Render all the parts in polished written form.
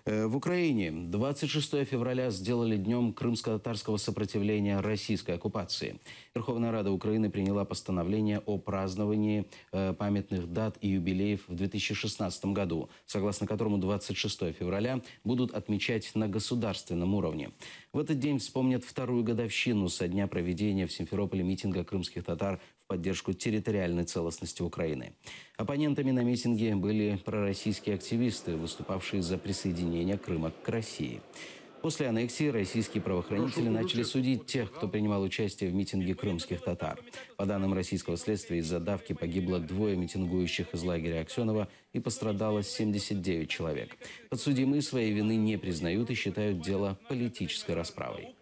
В Украине 26 февраля сделали днем крымско-татарского сопротивления российской оккупации. Верховная Рада Украины приняла постановление о праздновании памятных дат и юбилеев в 2016 году, согласно которому 26 февраля будут отмечать на государственном уровне. В этот день вспомнят вторую годовщину со дня проведения в Симферополе митинга крымских татар в поддержку территориальной целостности Украины. Оппонентами на митинге были пророссийские активисты, выступавшие за присоединение Крыма к России. После аннексии российские правоохранители начали судить тех, кто принимал участие в митинге крымских татар. По данным российского следствия, из-за давки погибло 2 митингующих из лагеря Аксенова и пострадало 79 человек. Подсудимые своей вины не признают и считают дело политической расправой.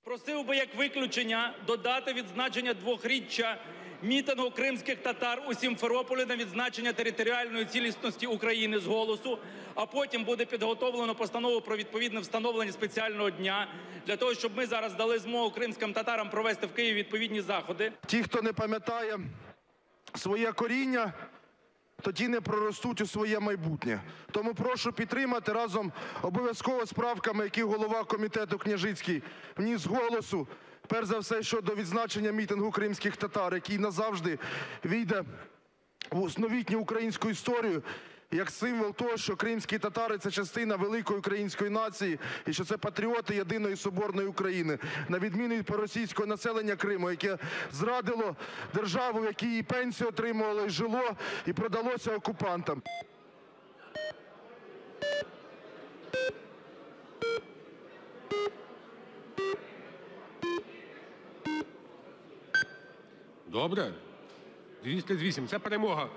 Просив би як виключення додати відзначення 2-річчя мітингу кримських татар у Сімферополі на відзначення територіальної цілісності України з голосу, а потім буде підготовлено постанову про відповідне встановлення спеціального дня для того, щоб ми зараз дали змогу кримським татарам провести в Києві відповідні заходи. Ті, хто не пам'ятає своє коріння, тоді не проростуть у своє майбутнє. Тому прошу підтримати разом обов'язково з правками, які голова комітету Княжицький вніс з голосу. Перш за все, щодо відзначення мітингу кримських татар, який назавжди війде в новітню українську історію, як символ того, що кримські татари – це частина великої української нації і що це патріоти єдиної соборної України, на відміну від проросійського населення Криму, яке зрадило державу, в якій і пенсію отримувало, і жило, і продалося окупантам. Добре. 208. Це перемога.